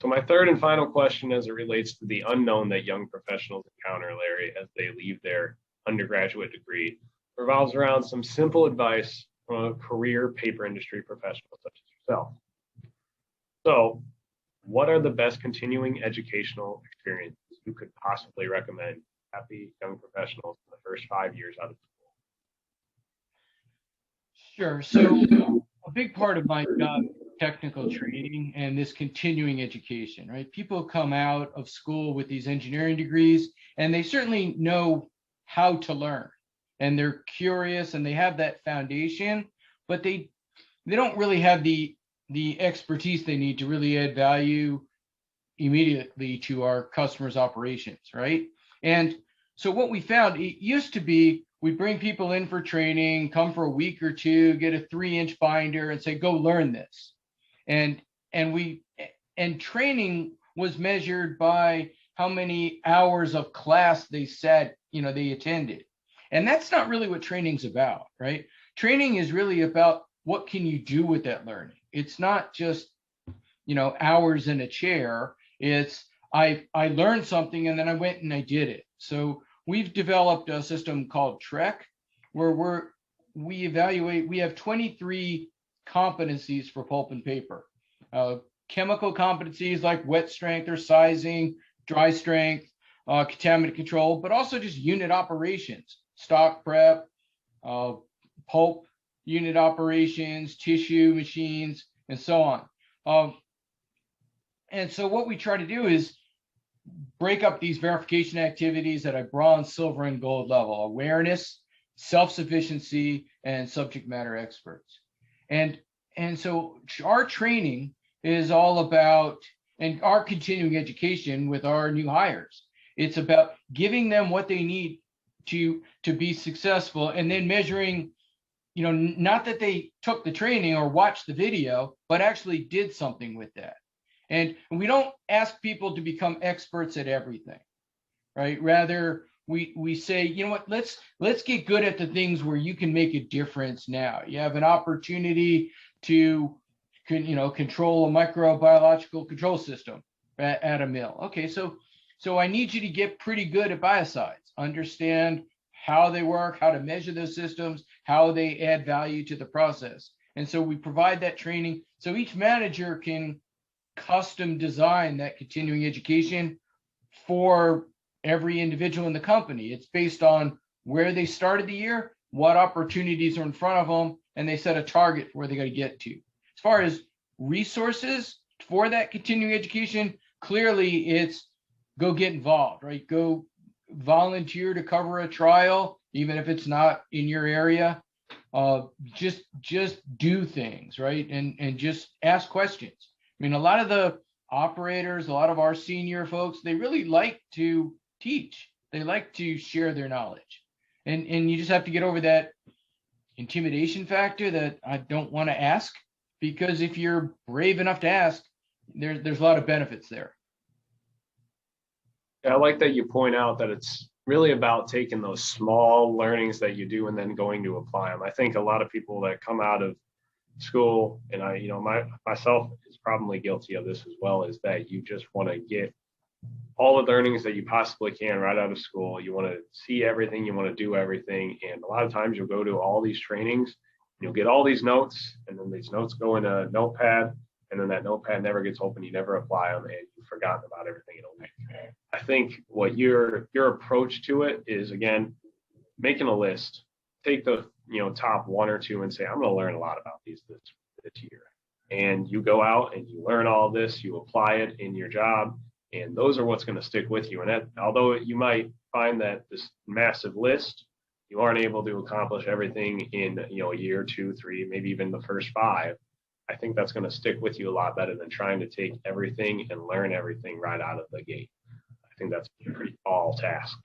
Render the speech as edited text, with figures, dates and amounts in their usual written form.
So my third and final question as it relates to the unknown that young professionals encounter, Larry, as they leave their undergraduate degree, revolves around some simple advice from a career paper industry professional such as yourself. So what are the best continuing educational experiences you could possibly recommend happy young professionals in the first 5 years out of school? Sure. So a big part of my job is technical training and this continuing education, right? People come out of school with these engineering degrees and they certainly know how to learn and they're curious and they have that foundation, but they don't really have the expertise they need to really add value immediately to our customers' operations, right? And so what we found, it used to be we bring people in for training, come for a week or two, get a 3-inch binder and say, go learn this. And training was measured by how many hours of class they said, they attended. And that's not really what training's about, right? Training is really about what can you do with that learning. It's not just, hours in a chair. It's I learned something and then I went and I did it. So we've developed a system called TREC, where we evaluate. We have 23 competencies for pulp and paper. Chemical competencies like wet strength or sizing, dry strength, contaminant control, but also just unit operations, stock prep, pulp unit operations, tissue machines, and so on. And so what we try to do is break up these verification activities at a bronze, silver, and gold level: awareness, self-sufficiency, and subject matter experts. And so our training is all about, and our continuing education with our new hires, it's about giving them what they need to be successful, and then measuring, not that they took the training or watched the video, but actually did something with that. And we don't ask people to become experts at everything, right? Rather, we say, you know what, let's get good at the things where you can make a difference now. You have an opportunity to, control a microbiological control system at a mill. Okay, so I need you to get pretty good at biocides, understand how they work, how to measure those systems, how they add value to the process. And so we provide that training so each manager can custom design that continuing education for every individual in the company. It's based on where they started the year, what opportunities are in front of them, and they set a target for where they got to get to. As far as resources for that continuing education, clearly it's go get involved, right? Go volunteer to cover a trial, even if it's not in your area. Just do things, right? And just ask questions. I mean, a lot of the operators, a lot of our senior folks, they really like to teach. They like to share their knowledge. And you just have to get over that intimidation factor that I don't want to ask, because if you're brave enough to ask, there's a lot of benefits there. Yeah, I like that you point out that it's really about taking those small learnings that you do and then going to apply them. I think a lot of people that come out of school, and myself is probably guilty of this as well, is that you just want to get all the learnings that you possibly can right out of school. You want to see everything, you want to do everything, and a lot of times you'll go to all these trainings, you'll get all these notes, and then these notes go in a notepad, and then that notepad never gets open, you never apply them, and you've forgotten about everything in a week. I think what your approach to it is, again, making a list. Take the top one or two and say, I'm going to learn a lot about these this year. And you go out and you learn all this, you apply it in your job, and those are what's going to stick with you. And that, although you might find that this massive list, you aren't able to accomplish everything in a year, 2, 3, maybe even the first 5. I think that's going to stick with you a lot better than trying to take everything and learn everything right out of the gate. I think that's a pretty tall task.